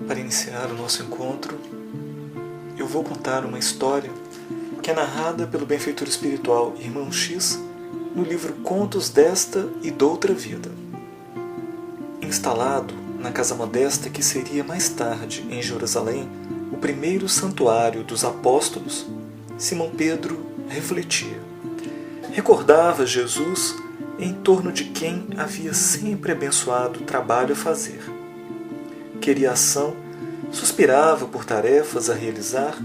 Para iniciar o nosso encontro, eu vou contar uma história que é narrada pelo benfeitor espiritual Irmão X no livro Contos desta e doutra Vida. Instalado na casa modesta que seria mais tarde, em Jerusalém, o primeiro santuário dos apóstolos, Simão Pedro refletia. Recordava Jesus em torno de quem havia sempre abençoado o trabalho a fazer. Queria ação, suspirava por tarefas a realizar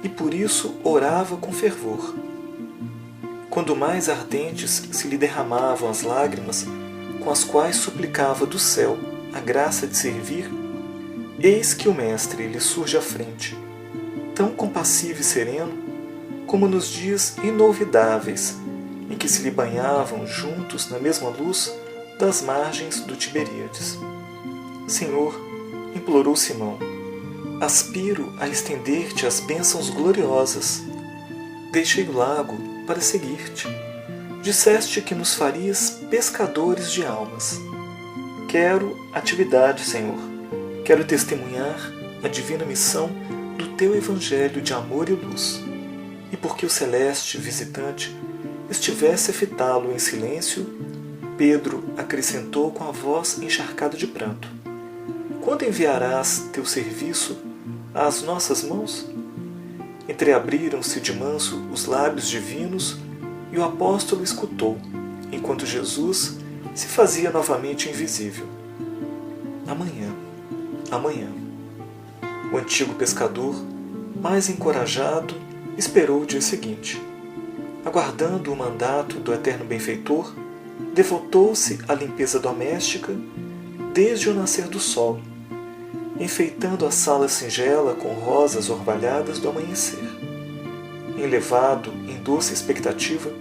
e por isso orava com fervor. Quando mais ardentes se lhe derramavam as lágrimas com as quais suplicava do céu a graça de servir, eis que o Mestre lhe surge à frente, tão compassivo e sereno como nos dias inolvidáveis em que se lhe banhavam juntos na mesma luz das margens do Tiberíades. Senhor, implorou Simão, aspiro a estender-te as bênçãos gloriosas. Deixei o lago para seguir-te. Disseste que nos farias pescadores de almas. Quero atividade, Senhor. Quero testemunhar a divina missão do teu evangelho de amor e luz. E porque o celeste visitante estivesse a fitá-lo em silêncio, Pedro acrescentou com a voz encharcada de pranto: quando enviarás teu serviço às nossas mãos? Entreabriram-se de manso os lábios divinos e o apóstolo escutou, enquanto Jesus se fazia novamente invisível. Amanhã, amanhã. O antigo pescador, mais encorajado, esperou o dia seguinte. Aguardando o mandato do eterno benfeitor, devotou-se à limpeza doméstica desde o nascer do sol, enfeitando a sala singela com rosas orvalhadas do amanhecer. Enlevado em doce expectativa,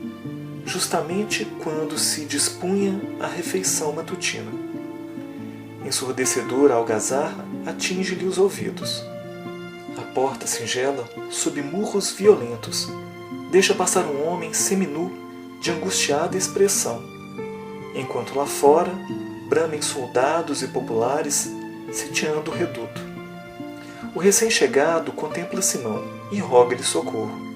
justamente quando se dispunha à refeição matutina. Ensurdecedora algazarra atinge-lhe os ouvidos. A porta singela, sob murros violentos, deixa passar um homem seminu de angustiada expressão, enquanto lá fora bramem soldados e populares sitiando o reduto. O recém-chegado contempla Simão e roga-lhe socorro.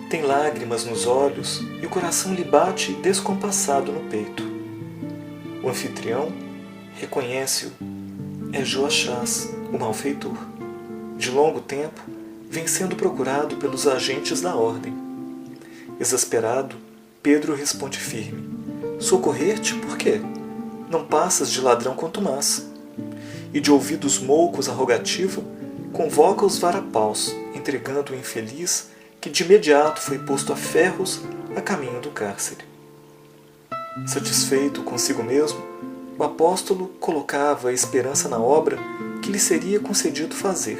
Tem lágrimas nos olhos e o coração lhe bate descompassado no peito. O anfitrião reconhece-o. É Joachás, o malfeitor. De longo tempo, vem sendo procurado pelos agentes da ordem. Exasperado, Pedro responde firme: socorrer-te por quê? Não passas de ladrão contumaz. E de ouvidos moucos a rogativa, convoca os varapaus, entregando o infeliz que de imediato foi posto a ferros a caminho do cárcere. Satisfeito consigo mesmo, o apóstolo colocava a esperança na obra que lhe seria concedido fazer,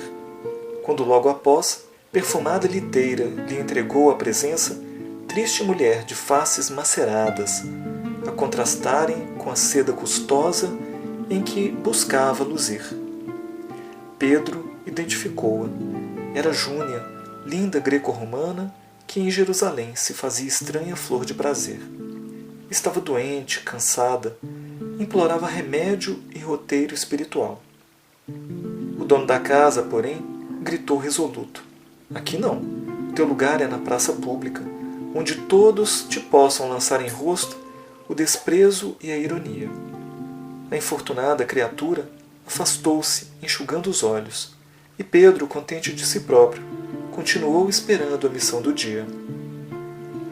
quando logo após, perfumada liteira lhe entregou à presença triste mulher de faces maceradas, a contrastarem com a seda custosa em que buscava luzir. Pedro identificou-a. Era Júnia, linda greco-romana, que em Jerusalém se fazia estranha flor de prazer. Estava doente, cansada, implorava remédio e roteiro espiritual. O dono da casa, porém, gritou resoluto: aqui não, teu lugar é na praça pública, onde todos te possam lançar em rosto o desprezo e a ironia. A infortunada criatura afastou-se, enxugando os olhos, e Pedro, contente de si próprio, continuou esperando a missão do dia.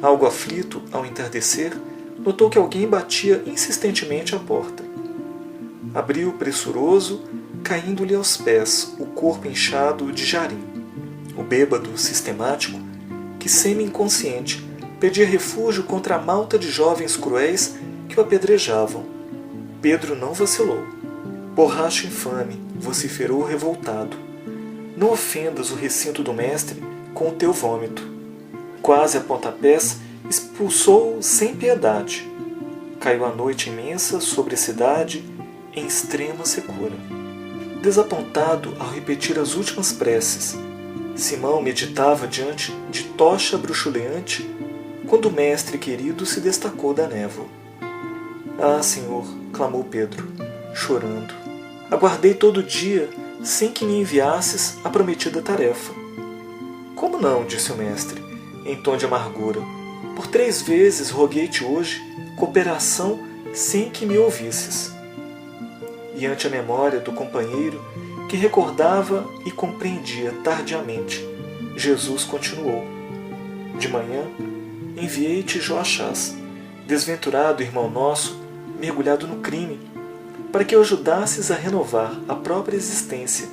Algo aflito, ao entardecer, notou que alguém batia insistentemente à porta. Abriu pressuroso, caindo-lhe aos pés o corpo inchado de Jarim, o bêbado sistemático que, semi-inconsciente, pedia refúgio contra a malta de jovens cruéis que o apedrejavam. Pedro não vacilou. Borracho infame, vociferou revoltado. Não ofendas o recinto do mestre com o teu vômito. Quase a pontapés, expulsou-o sem piedade. Caiu a noite imensa sobre a cidade em extrema secura. Desapontado ao repetir as últimas preces, Simão meditava diante de tocha bruxuleante quando o mestre querido se destacou da névoa. Ah, Senhor, clamou Pedro, chorando, Aguardei todo dia sem que me enviasses a prometida tarefa. Como não? Disse o mestre, em tom de amargura. Por 3 vezes roguei-te hoje cooperação sem que me ouvisses. E ante a memória do companheiro, que recordava e compreendia tardiamente, Jesus continuou. De manhã, enviei-te Joachás, desventurado irmão nosso, mergulhado no crime, para que o ajudasses a renovar a própria existência,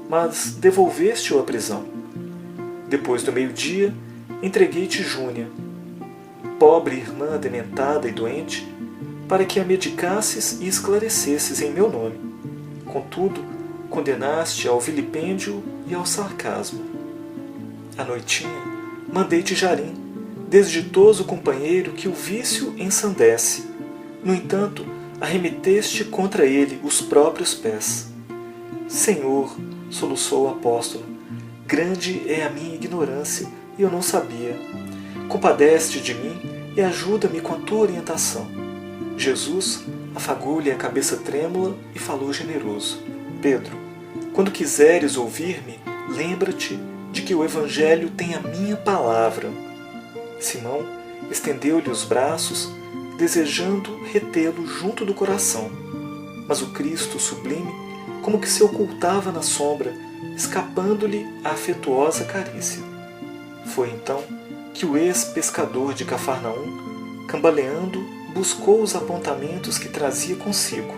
mas devolveste-o à prisão. Depois do meio-dia, entreguei-te Júnia, pobre irmã dementada e doente, para que a medicasses e esclarecesses em meu nome. Contudo, condenaste ao vilipêndio e ao sarcasmo. À noitinha, mandei-te Jarim, desditoso companheiro que o vício ensandece. No entanto, arremeteste contra ele os próprios pés. Senhor, soluçou o apóstolo, grande é a minha ignorância e eu não sabia. Compadece-te de mim e ajuda-me com a tua orientação. Jesus afagou-lhe a cabeça trêmula e falou generoso. Pedro, quando quiseres ouvir-me, lembra-te de que o Evangelho tem a minha palavra. Simão estendeu-lhe os braços, desejando retê-lo junto do coração. Mas o Cristo sublime, como que se ocultava na sombra, escapando-lhe a afetuosa carícia. Foi então que o ex-pescador de Cafarnaum, cambaleando, buscou os apontamentos que trazia consigo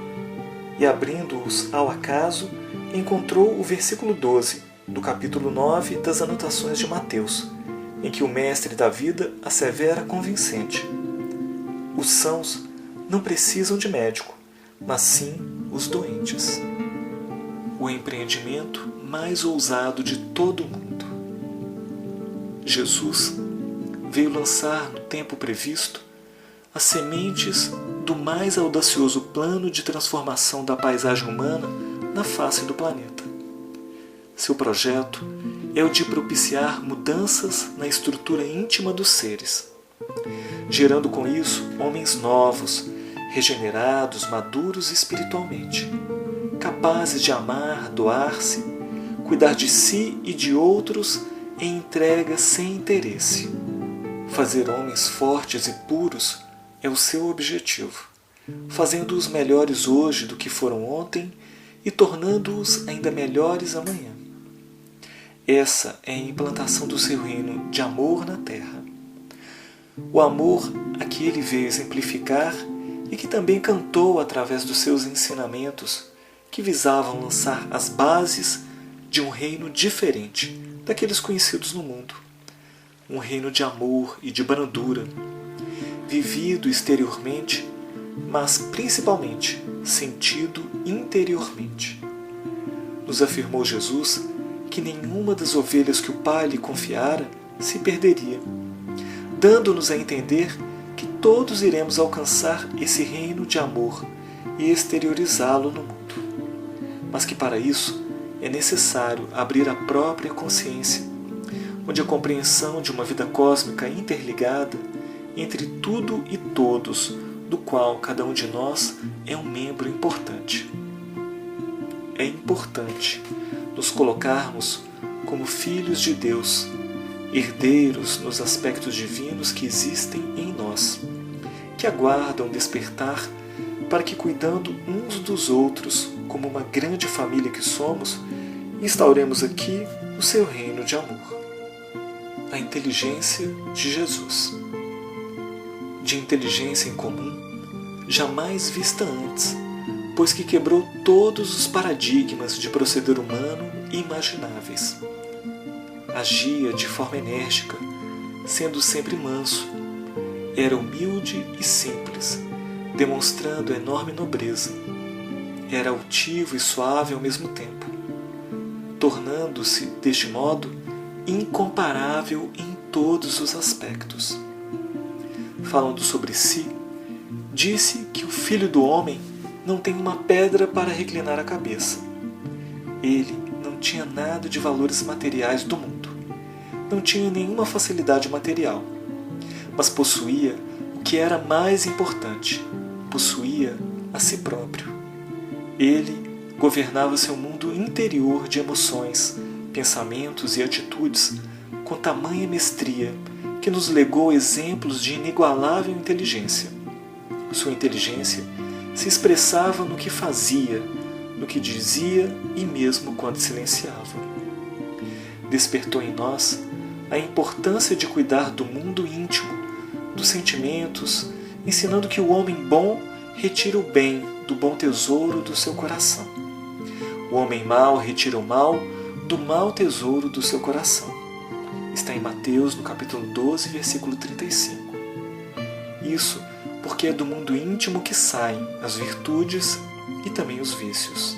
e, abrindo-os ao acaso, encontrou o versículo 12 do capítulo 9 das Anotações de Mateus, em que o mestre da vida assevera convincente: os sãos não precisam de médico, mas sim os doentes. O empreendimento mais ousado de todo o mundo. Jesus veio lançar no tempo previsto as sementes do mais audacioso plano de transformação da paisagem humana na face do planeta. Seu projeto é o de propiciar mudanças na estrutura íntima dos seres, gerando com isso homens novos, regenerados, maduros espiritualmente, capazes de amar, doar-se, cuidar de si e de outros em entrega sem interesse. Fazer homens fortes e puros é o seu objetivo, fazendo-os melhores hoje do que foram ontem e tornando-os ainda melhores amanhã. Essa é a implantação do seu reino de amor na terra. O amor a que ele veio exemplificar e que também cantou através dos seus ensinamentos, que visavam lançar as bases de um reino diferente daqueles conhecidos no mundo. Um reino de amor e de brandura, vivido exteriormente, mas principalmente sentido interiormente. Nos afirmou Jesus que nenhuma das ovelhas que o Pai lhe confiara se perderia, dando-nos a entender que todos iremos alcançar esse reino de amor e exteriorizá-lo no mundo. Mas que para isso é necessário abrir a própria consciência, onde a compreensão de uma vida cósmica interligada entre tudo e todos, do qual cada um de nós é um membro importante. É importante nos colocarmos como filhos de Deus, herdeiros nos aspectos divinos que existem em nós, que aguardam despertar para que, cuidando uns dos outros, como uma grande família que somos, instauremos aqui o seu reino de amor. A inteligência de Jesus. De inteligência em comum, jamais vista antes, pois que quebrou todos os paradigmas de proceder humano imagináveis. Agia de forma enérgica, sendo sempre manso. Era humilde e simples, demonstrando enorme nobreza. Era altivo e suave ao mesmo tempo, tornando-se, deste modo, incomparável em todos os aspectos. Falando sobre si, disse que o Filho do Homem não tem uma pedra para reclinar a cabeça. Ele não tinha nada de valores materiais do mundo, não tinha nenhuma facilidade material, mas possuía o que era mais importante, possuía a si próprio. Ele governava seu mundo interior de emoções, pensamentos e atitudes com tamanha mestria que nos legou exemplos de inigualável inteligência. Sua inteligência se expressava no que fazia, no que dizia e mesmo quando silenciava. Despertou em nós a importância de cuidar do mundo íntimo, dos sentimentos, ensinando que o homem bom retira o bem do bom tesouro do seu coração. O homem mau retira o mal do mau tesouro do seu coração. Está em Mateus, no capítulo 12, versículo 35. Isso porque é do mundo íntimo que saem as virtudes e também os vícios.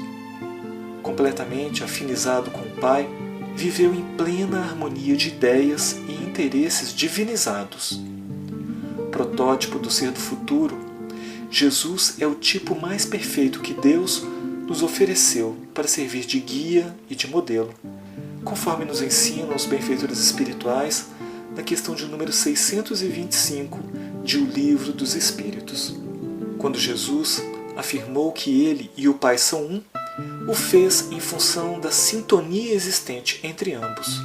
Completamente afinizado com o Pai, viveu em plena harmonia de ideias e interesses divinizados. Protótipo do ser do futuro, Jesus é o tipo mais perfeito que Deus nos ofereceu para servir de guia e de modelo, conforme nos ensinam os benfeitores espirituais na questão de número 625 de O Livro dos Espíritos. Quando Jesus afirmou que ele e o Pai são um, o fez em função da sintonia existente entre ambos,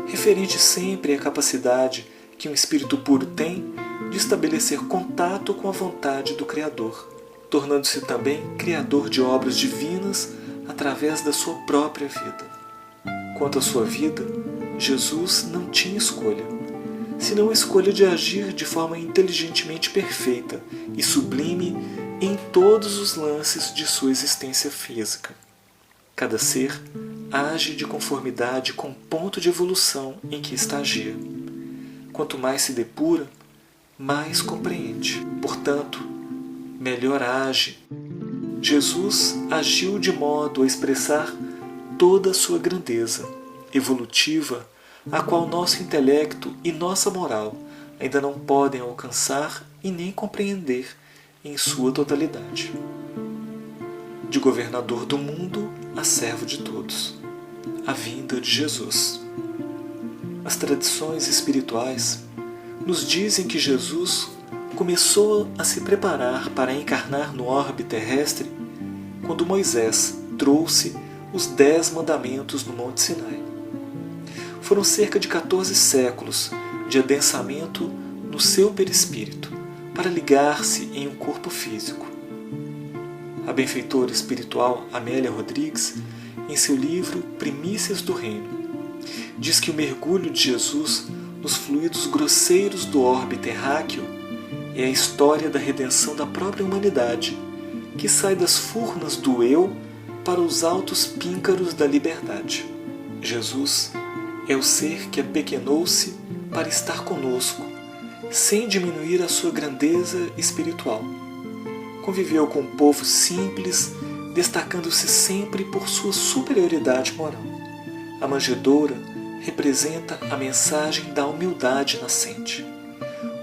referente sempre à capacidade que um espírito puro tem de estabelecer contato com a vontade do Criador, tornando-se também criador de obras divinas através da sua própria vida. Quanto à sua vida, Jesus não tinha escolha, senão a escolha de agir de forma inteligentemente perfeita e sublime em todos os lances de sua existência física. Cada ser age de conformidade com o ponto de evolução em que estagia. Quanto mais se depura, mais compreende. Portanto, melhor age. Jesus agiu de modo a expressar toda a sua grandeza evolutiva, a qual nosso intelecto e nossa moral ainda não podem alcançar e nem compreender em sua totalidade. De governador do mundo a servo de todos. A vinda de Jesus. As tradições espirituais nos dizem que Jesus começou a se preparar para encarnar no orbe terrestre quando Moisés trouxe os 10 mandamentos no Monte Sinai. Foram cerca de 14 séculos de adensamento no seu perispírito para ligar-se em um corpo físico. A benfeitora espiritual Amélia Rodrigues, em seu livro Primícias do Reino, diz que o mergulho de Jesus nos fluidos grosseiros do orbe terráqueo é a história da redenção da própria humanidade, que sai das furnas do eu para os altos píncaros da liberdade. Jesus é o ser que apequenou-se para estar conosco, sem diminuir a sua grandeza espiritual. Conviveu com um povo simples, destacando-se sempre por sua superioridade moral. A manjedoura representa a mensagem da humildade nascente,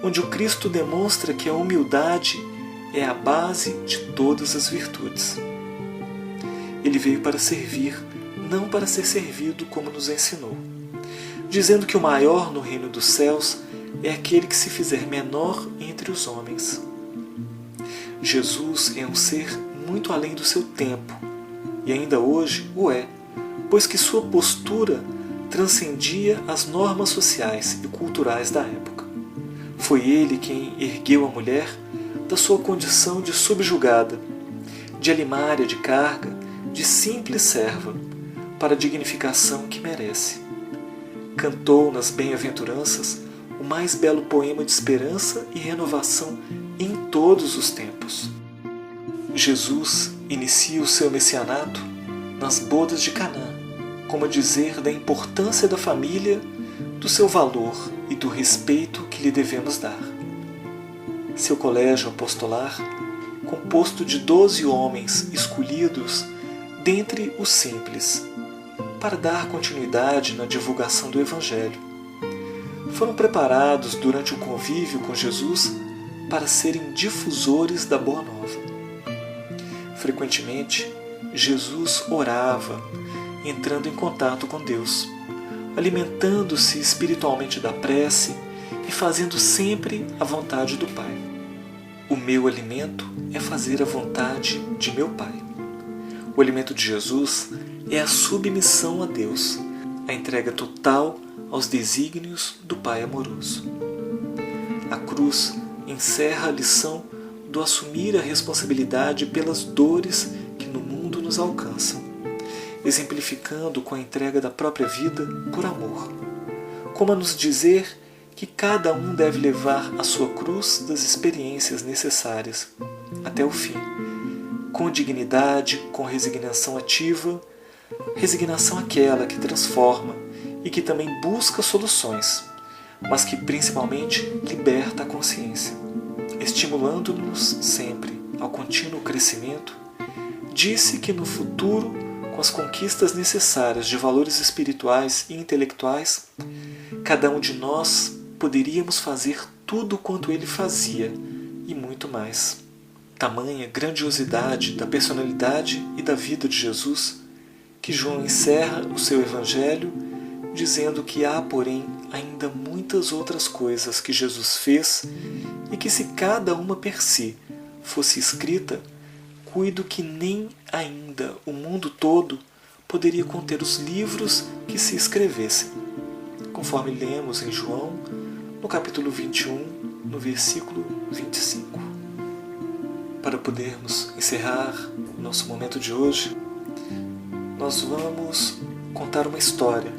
onde o Cristo demonstra que a humildade é a base de todas as virtudes. Ele veio para servir, não para ser servido, como nos ensinou, dizendo que o maior no reino dos céus é aquele que se fizer menor entre os homens. Jesus é um ser muito além do seu tempo, e ainda hoje o é, pois que sua postura transcendia as normas sociais e culturais da época. Foi ele quem ergueu a mulher da sua condição de subjugada, de alimária de carga, de simples serva, para a dignificação que merece. Cantou nas bem-aventuranças o mais belo poema de esperança e renovação em todos os tempos. Jesus inicia o seu messianato nas bodas de Caná, como a dizer da importância da família, do seu valor e do respeito que lhe devemos dar. Seu colégio apostolar, composto de 12 homens escolhidos dentre os simples, para dar continuidade na divulgação do Evangelho, foram preparados durante o convívio com Jesus para serem difusores da Boa Nova. Frequentemente, Jesus orava, entrando em contato com Deus, alimentando-se espiritualmente da prece e fazendo sempre a vontade do Pai. O meu alimento é fazer a vontade de meu Pai. O alimento de Jesus é a submissão a Deus, a entrega total aos desígnios do Pai amoroso. A cruz encerra a lição do assumir a responsabilidade pelas dores que no mundo nos alcançam, exemplificando com a entrega da própria vida por amor, como a nos dizer que cada um deve levar a sua cruz das experiências necessárias até o fim, com dignidade, com resignação ativa, resignação aquela que transforma e que também busca soluções, mas que principalmente liberta a consciência, estimulando-nos sempre ao contínuo crescimento. Disse que no futuro, com as conquistas necessárias de valores espirituais e intelectuais, cada um de nós poderíamos fazer tudo quanto ele fazia e muito mais. Tamanha grandiosidade da personalidade e da vida de Jesus, que João encerra o seu Evangelho dizendo que há, porém, ainda muitas outras coisas que Jesus fez e que, se cada uma per si fosse escrita, cuido que nem ainda o mundo todo poderia conter os livros que se escrevessem, conforme lemos em João, no capítulo 21, no versículo 25. Para podermos encerrar o nosso momento de hoje, nós vamos contar uma história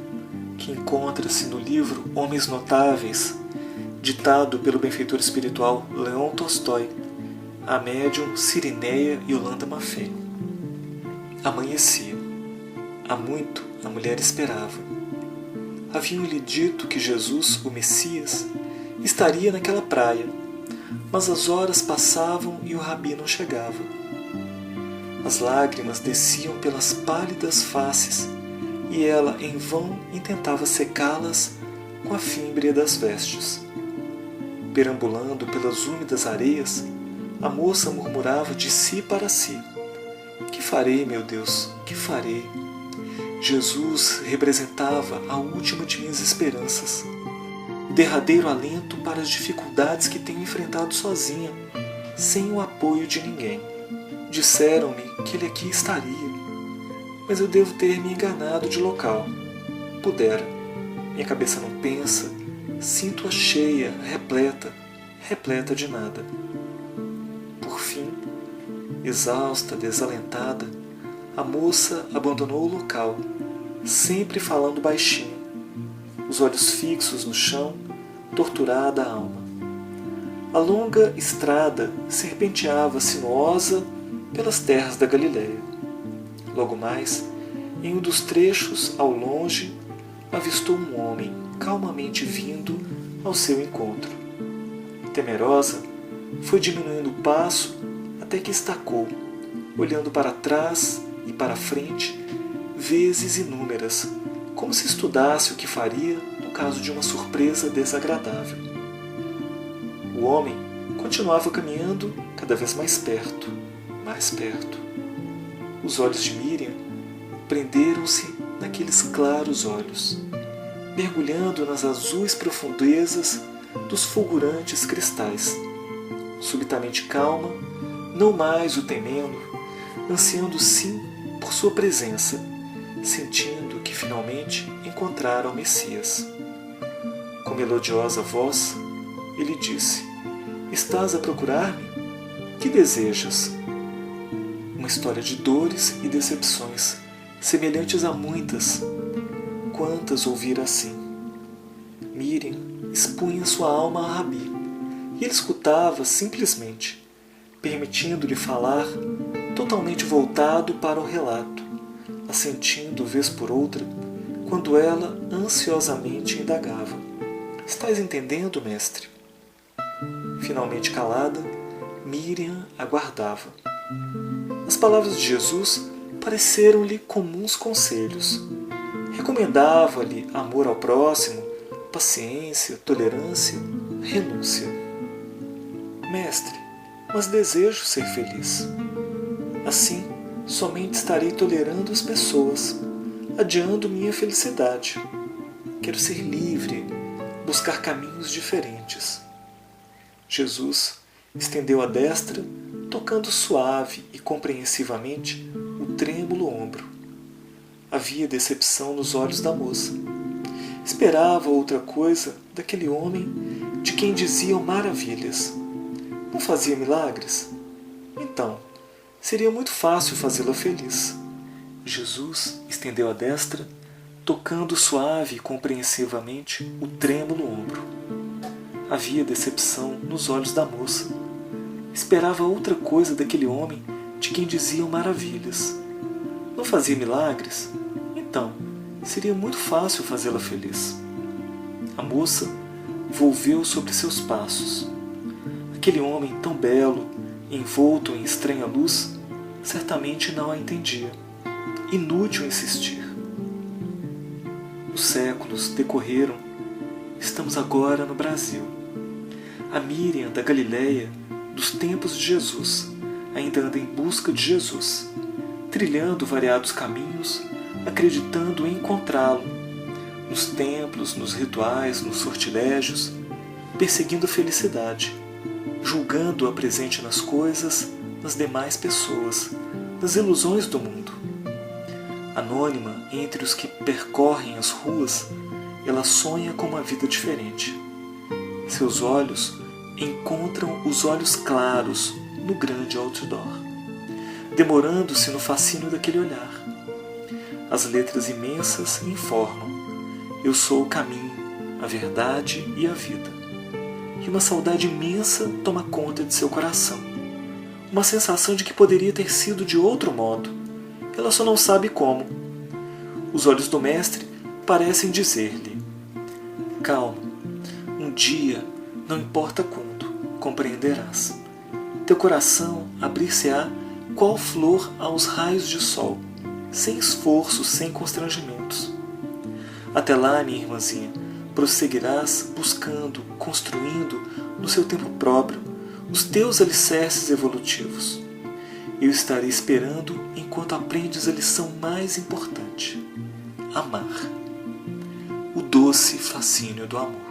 que encontra-se no livro Homens Notáveis, ditado pelo benfeitor espiritual Leon Tolstói, a médium Cirineia Yolanda Maffei. Amanhecia. Há muito a mulher esperava. Haviam-lhe dito que Jesus, o Messias, estaria naquela praia, mas as horas passavam e o rabi não chegava. As lágrimas desciam pelas pálidas faces e ela em vão intentava secá-las com a fímbria das vestes. Perambulando pelas úmidas areias, a moça murmurava de si para si: que farei, meu Deus, que farei? Jesus representava a última de minhas esperanças, o derradeiro alento para as dificuldades que tenho enfrentado sozinha, sem o apoio de ninguém. Disseram-me que ele aqui estaria, mas eu devo ter me enganado de local. Pudera. Minha cabeça não pensa, sinto-a cheia, repleta de nada. Por fim, exausta, desalentada, a moça abandonou o local, sempre falando baixinho, os olhos fixos no chão, torturada a alma. A longa estrada serpenteava sinuosa pelas terras da Galiléia. Logo mais, em um dos trechos, ao longe, avistou um homem calmamente vindo ao seu encontro. Temerosa, foi diminuindo o passo até que estacou, olhando para trás e para frente, vezes inúmeras, como se estudasse o que faria no caso de uma surpresa desagradável. O homem continuava caminhando cada vez mais perto, mais perto. Os olhos de Miriam prenderam-se naqueles claros olhos, mergulhando nas azuis profundezas dos fulgurantes cristais. Subitamente calma, não mais o temendo, ansiando sim por sua presença, sentindo que finalmente encontrara o Messias. Com melodiosa voz, ele disse: estás a procurar-me? Que desejas? Uma história de dores e decepções, semelhantes a muitas. Quantas ouvira assim? Miriam expunha sua alma a Rabi, e ele escutava simplesmente, permitindo-lhe falar, totalmente voltado para o relato, assentindo vez por outra, quando ela ansiosamente indagava: estás entendendo, mestre? Finalmente calada, Miriam aguardava. As palavras de Jesus pareceram-lhe comuns conselhos. Recomendava-lhe amor ao próximo, paciência, tolerância, renúncia. Mestre, mas desejo ser feliz. Assim, somente estarei tolerando as pessoas, adiando minha felicidade. Quero ser livre, buscar caminhos diferentes. Jesus estendeu a destra, tocando suave e compreensivamente o trêmulo ombro. Havia decepção nos olhos da moça. Esperava outra coisa daquele homem de quem diziam maravilhas. Não fazia milagres? Então, seria muito fácil fazê-la feliz. Jesus estendeu a destra, tocando suave e compreensivamente o trêmulo ombro. Havia decepção nos olhos da moça. Esperava outra coisa daquele homem de quem diziam maravilhas. Não fazia milagres? Então, seria muito fácil fazê-la feliz. A moça volveu sobre seus passos. Aquele homem tão belo, envolto em estranha luz, certamente não a entendia. Inútil insistir. Os séculos decorreram. Estamos agora no Brasil. A Miriam da Galileia, dos tempos de Jesus, ainda anda em busca de Jesus, trilhando variados caminhos, acreditando em encontrá-lo, nos templos, nos rituais, nos sortilégios, perseguindo a felicidade, julgando-a presente nas coisas, nas demais pessoas, nas ilusões do mundo. Anônima entre os que percorrem as ruas, ela sonha com uma vida diferente. Seus olhos encontram os olhos claros no grande outdoor, demorando-se no fascínio daquele olhar. As letras imensas informam: eu sou o caminho, a verdade e a vida. E uma saudade imensa toma conta de seu coração. Uma sensação de que poderia ter sido de outro modo. Ela só não sabe como. Os olhos do mestre parecem dizer-lhe: calma, um dia, não importa quando, compreenderás. Teu coração abrir-se-á qual flor aos raios de sol, sem esforço, sem constrangimentos. Até lá, minha irmãzinha, prosseguirás buscando, construindo, no seu tempo próprio, os teus alicerces evolutivos. Eu estarei esperando enquanto aprendes a lição mais importante: amar. O doce fascínio do amor.